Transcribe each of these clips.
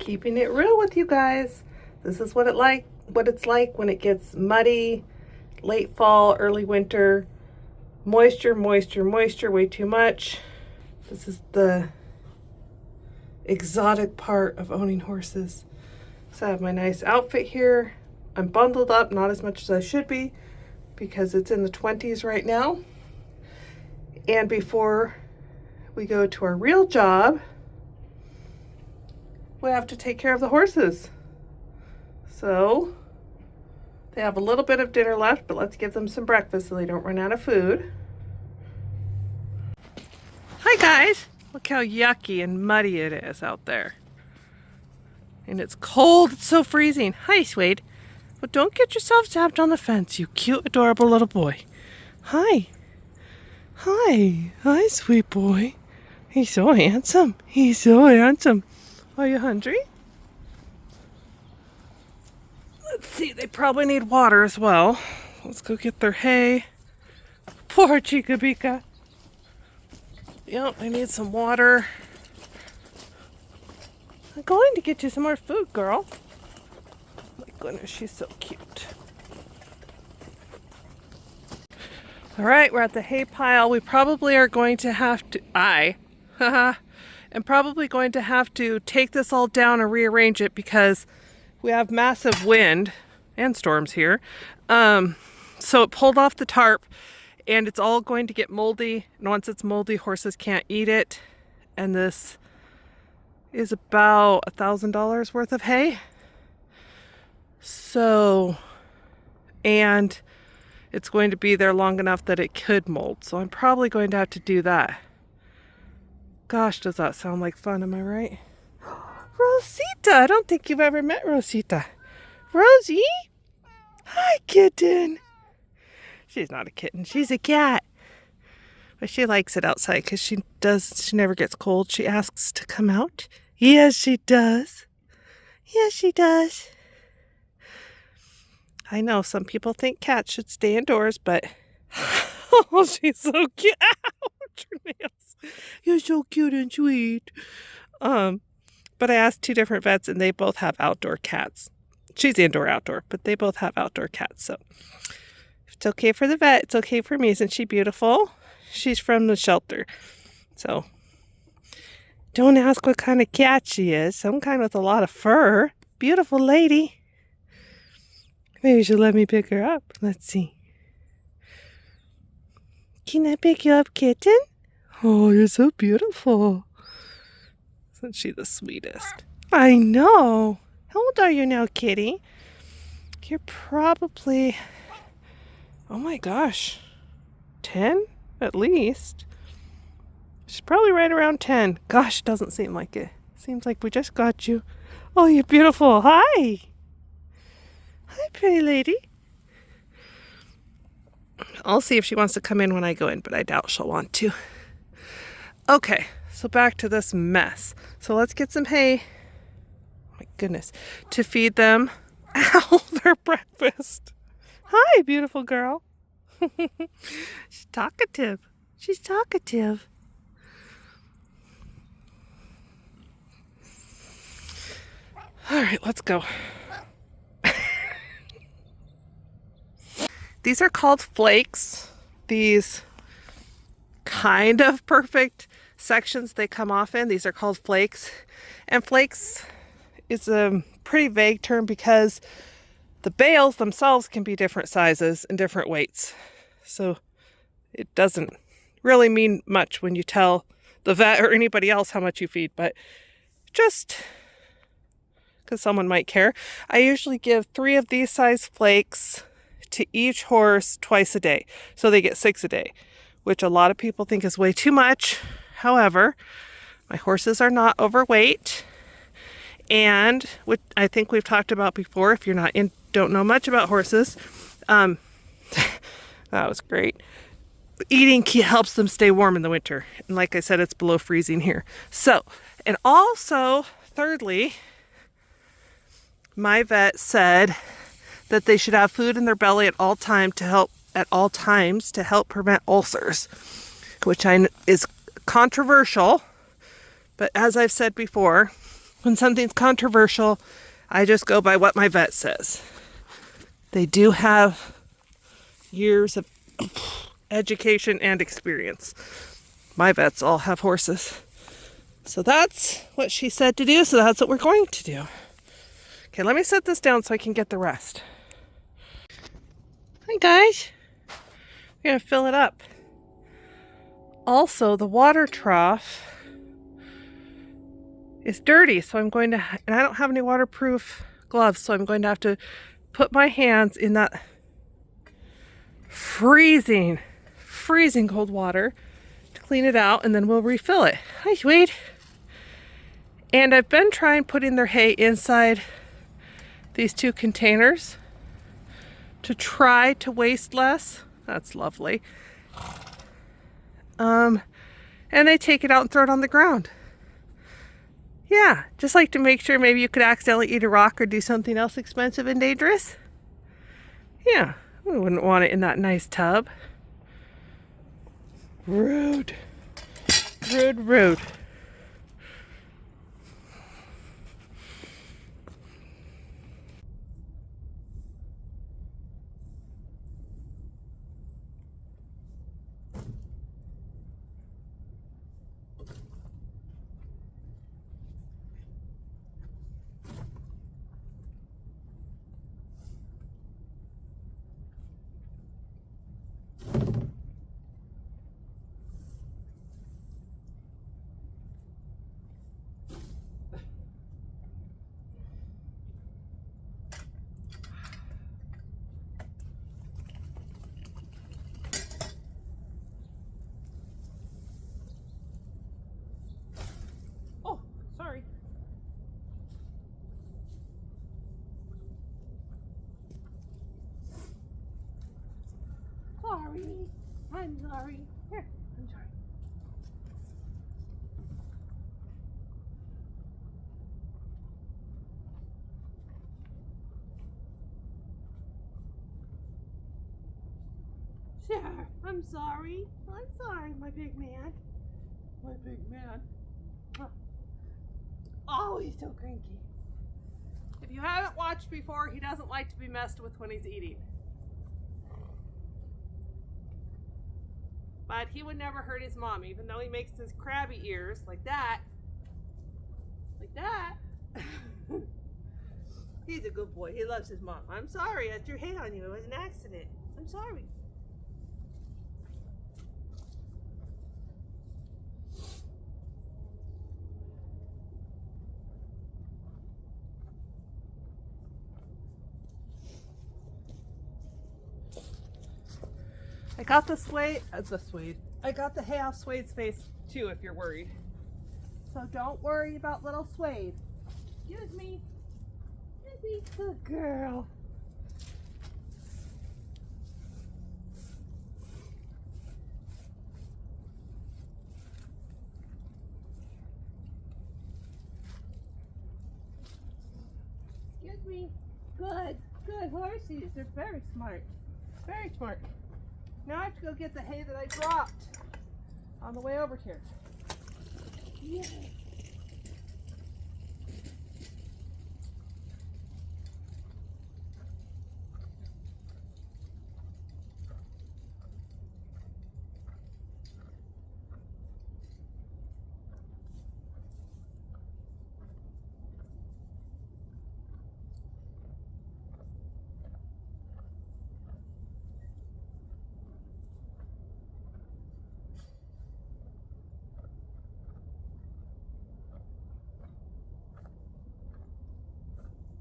Keeping it real with you guys. This is what it's like when it gets muddy, late fall, early winter, moisture, way too much. This is the exotic part of owning horses. So I have my nice outfit here. I'm bundled up, not as much as I should be because it's in the 20s right now. And before we go to our real job, we have to take care of the horses. So they have a little bit of dinner left, but let's give them some breakfast so they don't run out of food. Hi guys, look how yucky and muddy it is out there. And it's cold, it's so freezing. Hi Suede. But don't get yourself zapped on the fence, you cute, adorable little boy. Hi. Hi. Hi, sweet boy. He's so handsome. He's so handsome. Are you hungry? Let's see, they probably need water as well. Let's go get their hay. Poor Chica Bica. Yep, I need some water. I'm going to get you some more food, girl. My goodness, she's so cute. All right, we're at the hay pile. We probably are going to have to, am probably going to have to take this all down and rearrange it because we have massive wind and storms here. So it pulled off the tarp and it's all going to get moldy. And once it's moldy, horses can't eat it. And this is about $1,000 worth of hay. So, and it's going to be there long enough that it could mold. So I'm probably going to have to do that. Gosh, does that sound like fun, am I right? Rosita, I don't think you've ever met Rosita. Rosie? Hi, kitten. She's not a kitten, she's a cat. But she likes it outside because she never gets cold. She asks to come out. Yes, she does. Yes, she does. I know some people think cats should stay indoors, but oh, she's so cute. Ouch, her nails. You're so cute and sweet. But I asked 2 different vets and they both have outdoor cats. She's indoor, outdoor, but they both have outdoor cats. So if it's okay for the vet, it's okay for me. Isn't she beautiful? She's from the shelter. So don't ask what kind of cat she is. Some kind with a lot of fur. Beautiful lady. Maybe she'll let me pick her up. Let's see. Can I pick you up, kitten? Oh, you're so beautiful. Isn't she the sweetest? I know. How old are you now, kitty? You're probably, oh my gosh, 10 at least. She's probably right around 10. Gosh, doesn't seem like it. Seems like we just got you. Oh, you're beautiful. Hi. Hi, pretty lady. I'll see if she wants to come in when I go in, but I doubt she'll want to. Okay, so back to this mess. So let's get some hay. Oh my goodness. To feed them. Ow, their breakfast. Hi, beautiful girl. She's talkative. She's talkative. All right, let's go. These are called flakes. These kind of perfect sections they come off in, these are called flakes. And flakes is a pretty vague term because the bales themselves can be different sizes and different weights. So it doesn't really mean much when you tell the vet or anybody else how much you feed, but just because someone might care. I usually give 3 of these size flakes to each horse twice a day. So they get 6 a day, which a lot of people think is way too much. However, my horses are not overweight. And what I think we've talked about before, if you're don't know much about horses, that was great. Eating helps them stay warm in the winter. And like I said, it's below freezing here. So, and also, thirdly, my vet said that they should have food in their belly at all times to help prevent ulcers, which is controversial, but as I've said before, When something's controversial, I just go by what my vet says. They do have years of education and experience. My vets all have horses. So that's what she said to do, so that's what we're going to do. Okay, let me set this down so I can get the rest. Hi guys. We're gonna fill it up. Also, the water trough is dirty, so I'm going to, and I don't have any waterproof gloves, so I'm going to have to put my hands in that freezing cold water to clean it out, and then we'll refill it. Hi, sweet. And I've been trying putting their hay inside these 2 containers to try to waste less. That's lovely. And they take it out and throw it on the ground. Yeah, just like to make sure maybe you could accidentally eat a rock or do something else expensive and dangerous. Yeah, we wouldn't want it in that nice tub. Rude. Rude, rude. Sorry. Sorry. I'm sorry. Here, I'm sorry. Sure, I'm sorry. I'm sorry, my big man. My big man. Oh, he's so cranky. If you haven't watched before, he doesn't like to be messed with when he's eating. But he would never hurt his mom, even though he makes his crabby ears like that. Like that. He's a good boy. He loves his mom. I'm sorry I threw hay on you. It was an accident. I'm sorry. I got the suede, I got the hay off Suede's face too, if you're worried. So don't worry about little Suede. Excuse me. Excuse me. Good girl. Excuse me. Good. Good horsies. They're very smart. Very smart. Now I have to go get the hay that I dropped on the way over here. Yeah.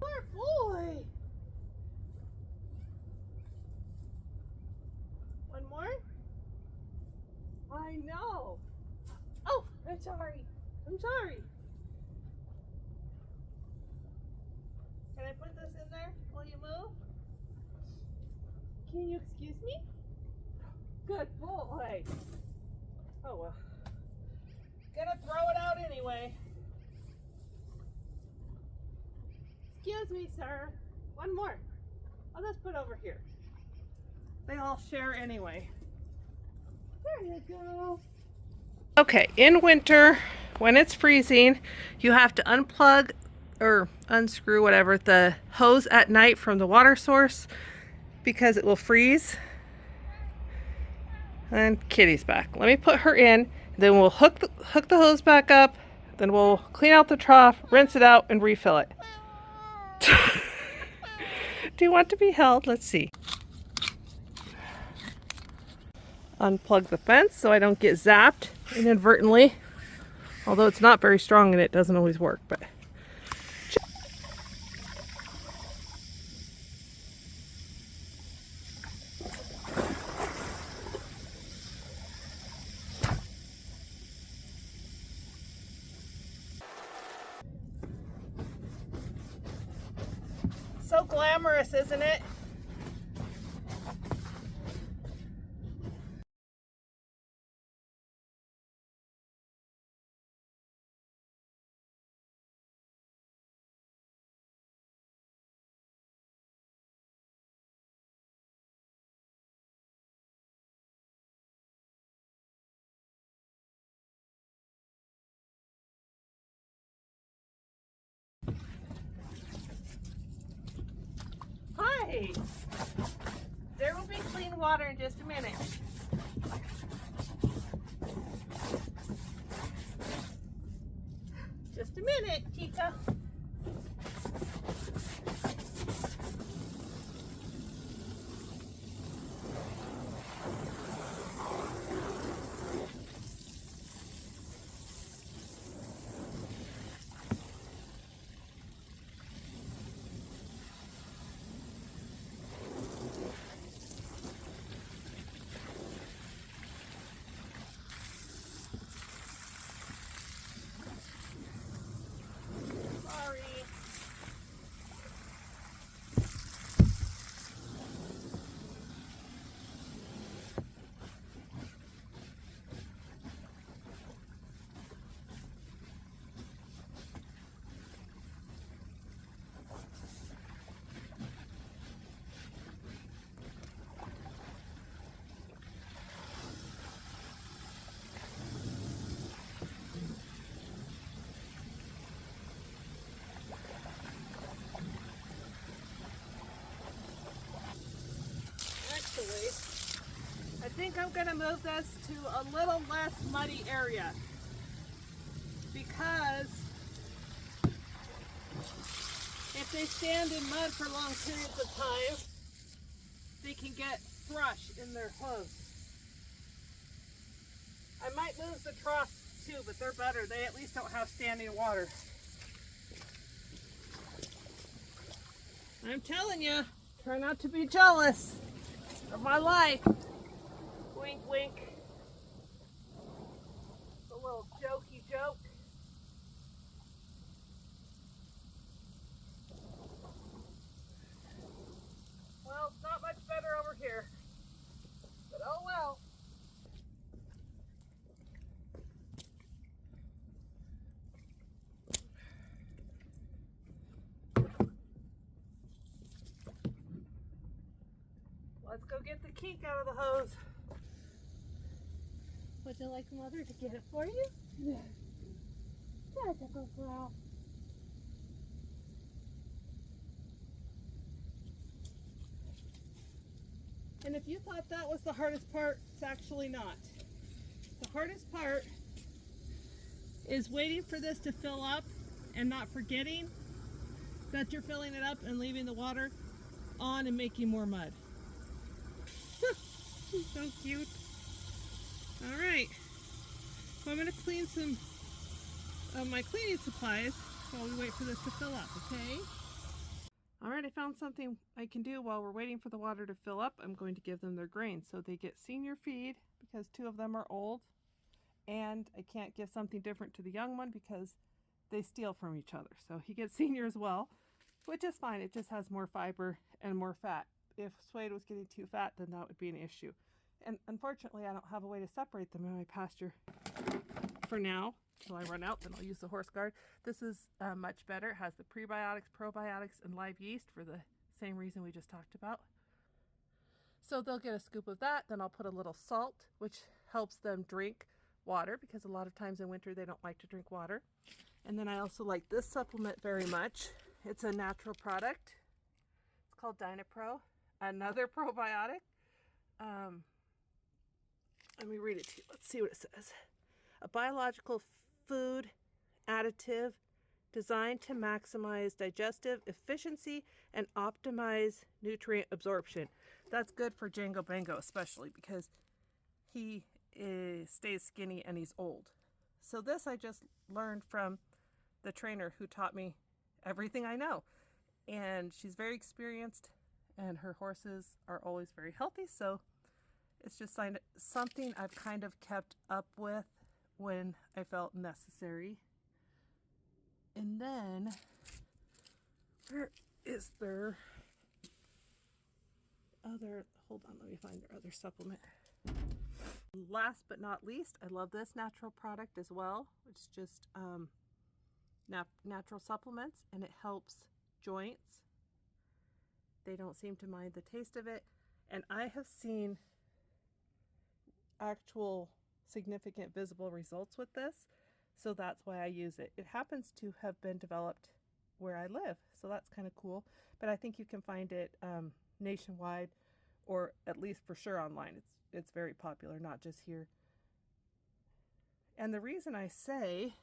Poor boy. One more? I know. Oh, I'm sorry. I'm sorry. Can I put this in there while you move? Can you excuse me? Good boy. Oh well. Gonna throw it out anyway. Excuse me, sir. One more. I'll just put over here. They all share anyway. There you go. Okay, in winter, when it's freezing, you have to unplug or unscrew whatever the hose at night from the water source because it will freeze. And Kitty's back. Let me put her in, then we'll hook the hose back up, then we'll clean out the trough, rinse it out, and refill it. Do you want to be held? Let's see. Unplug the fence so I don't get zapped inadvertently. Although it's not very strong and it doesn't always work, but so glamorous, isn't it? Hi! There will be clean water in just a minute. Just a minute, Chica. I think I'm going to move this to a little less muddy area because if they stand in mud for long periods of time, they can get thrush in their hooves. I might move the trough too, but they're better. They at least don't have standing water. I'm telling you, try not to be jealous of my life. Wink, wink. It's a little jokey joke. Well, it's not much better over here. But oh well. Let's go get the kink out of the hose. Would you like Mother to get it for you? Yeah. And if you thought that was the hardest part, it's actually not. The hardest part is waiting for this to fill up and not forgetting that you're filling it up and leaving the water on and making more mud. So cute. All right, so I'm going to clean some of my cleaning supplies while we wait for this to fill up, okay? All right, I found something I can do while we're waiting for the water to fill up. I'm going to give them their grain. So they get senior feed because 2 of them are old, and I can't give something different to the young one because they steal from each other. So he gets senior as well, which is fine. It just has more fiber and more fat. If Suede was getting too fat, then that would be an issue. And unfortunately, I don't have a way to separate them in my pasture for now. Until I run out, then I'll use the horse guard. This is much better. It has the prebiotics, probiotics, and live yeast for the same reason we just talked about. So they'll get a scoop of that. Then I'll put a little salt, which helps them drink water, because a lot of times in winter they don't like to drink water. And then I also like this supplement very much. It's a natural product. It's called DynaPro, another probiotic. Let me read it to you. Let's see what it says. A biological food additive designed to maximize digestive efficiency and optimize nutrient absorption. That's good for Django Bango, especially because he stays skinny and he's old. So this I just learned from the trainer who taught me everything I know. And she's very experienced and her horses are always very healthy. So it's just something I've kind of kept up with when I felt necessary. And then, where is their other, hold on, let me find their other supplement. Last but not least, I love this natural product as well, which is just natural supplements, and it helps joints. They don't seem to mind the taste of it, and I have seen actual significant visible results with this, so that's why I use it. It happens to have been developed where I live, so that's kind of cool, but I think you can find it nationwide, or at least for sure online. It's very popular, not just here. And the reason I say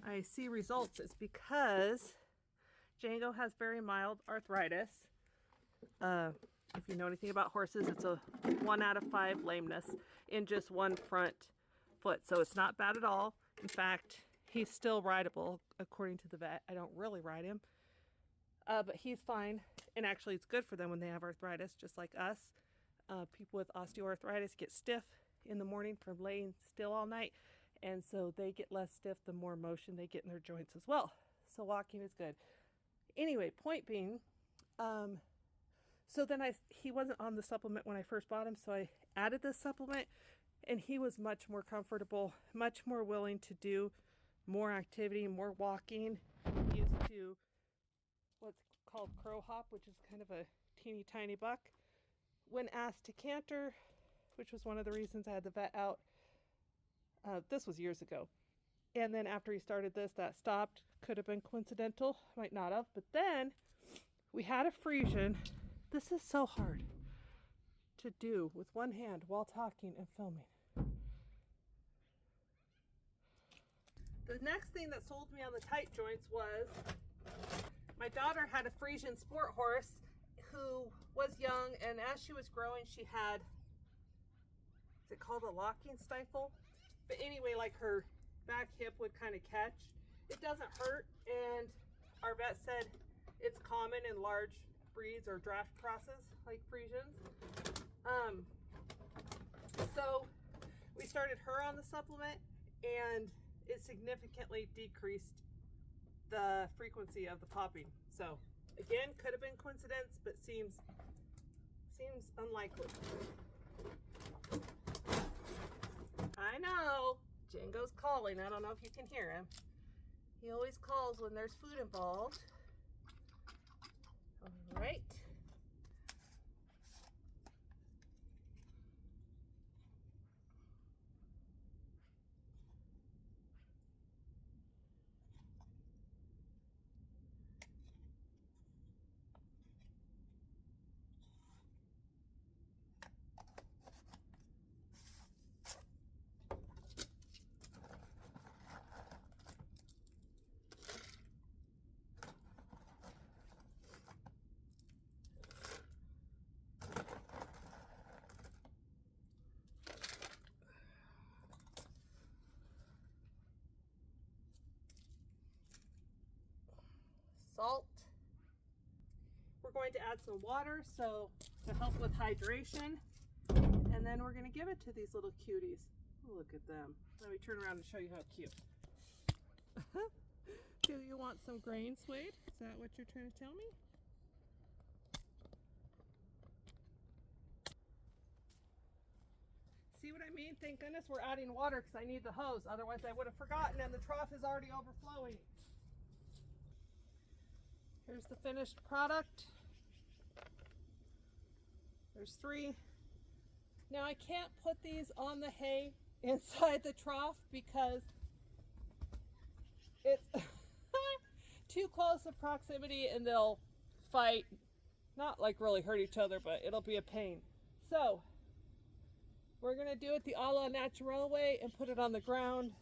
I see results is because Django has very mild arthritis. If you know anything about horses, it's a 1 out of 5 lameness in just one front foot. So it's not bad at all. In fact, he's still rideable according to the vet. I don't really ride him, but he's fine. And actually it's good for them when they have arthritis, just like us. People with osteoarthritis get stiff in the morning from laying still all night. And so they get less stiff the more motion they get in their joints as well. So walking is good. Anyway, point being, so then he wasn't on the supplement when I first bought him, so I added this supplement, and he was much more comfortable, much more willing to do more activity, more walking. He used to what's called crow hop, which is kind of a teeny tiny buck. When asked to canter, which was one of the reasons I had the vet out, this was years ago. And then after he started this, that stopped. Could have been coincidental, might not have. But then we had a Frisian. This is so hard to do with one hand while talking and filming. The next thing that sold me on the tight joints was my daughter had a Frisian sport horse who was young, and as she was growing, she had, is it called a locking stifle? But anyway, like her back hip would kind of catch. It doesn't hurt, and our vet said it's common in large breeds or draft crosses like Frisians. So we started her on the supplement, and it significantly decreased the frequency of the popping. So again, could have been coincidence, but seems unlikely. I know Django's calling. I don't know if you can hear him. He always calls when there's food involved. All right. Salt. We're going to add some water so to help with hydration, and then we're going to give it to these little cuties. Look at them. Let me turn around and show you how cute. Do you want some grain, Suede? Is that what you're trying to tell me? See what I mean? Thank goodness we're adding water because I need the hose. Otherwise I would have forgotten, and the trough is already overflowing. Here's the finished product. There's 3. Now I can't put these on the hay inside the trough because it's too close of proximity and they'll fight. Not like really hurt each other, but it'll be a pain. So we're gonna do it the a la natural way and put it on the ground.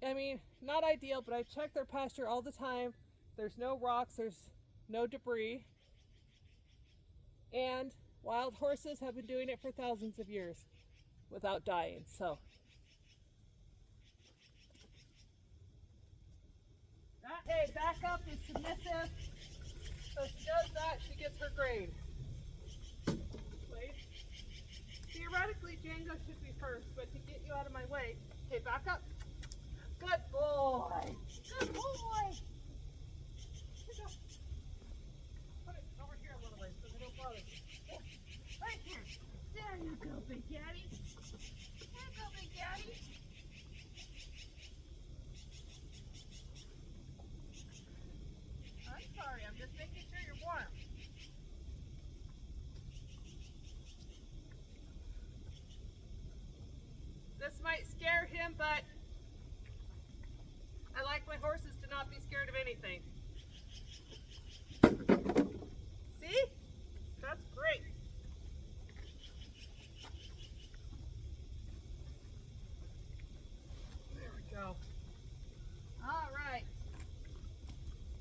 I mean, not ideal, but I check their pasture all the time. There's no rocks, there's no debris. And wild horses have been doing it for thousands of years without dying, so. That hay back up is submissive. So she does that, she gets her grade. Wait. Theoretically, Django should be first, but to get you out of my way, hey, back up. Good boy. Good boy. Put it over here a little way so they don't bother you. Right here. There you go, Big Daddy. There you go, Big Daddy. I'm sorry, I'm just making sure you're warm. This might scare him, but I like my horses to not be scared of anything. See? That's great. There we go. All right.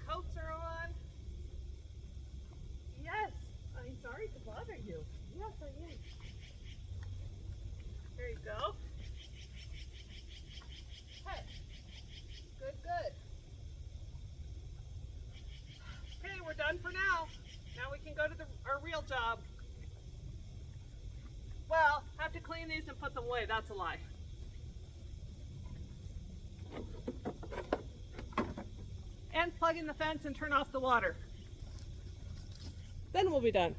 Coats are on. Yes. I'm sorry to bother you. Yes, I am. There you go. Okay. Good, good. Okay, we're done for now. Now we can go to our real job. Well, have to clean these and put them away. That's a lie. And plug in the fence and turn off the water. Then we'll be done.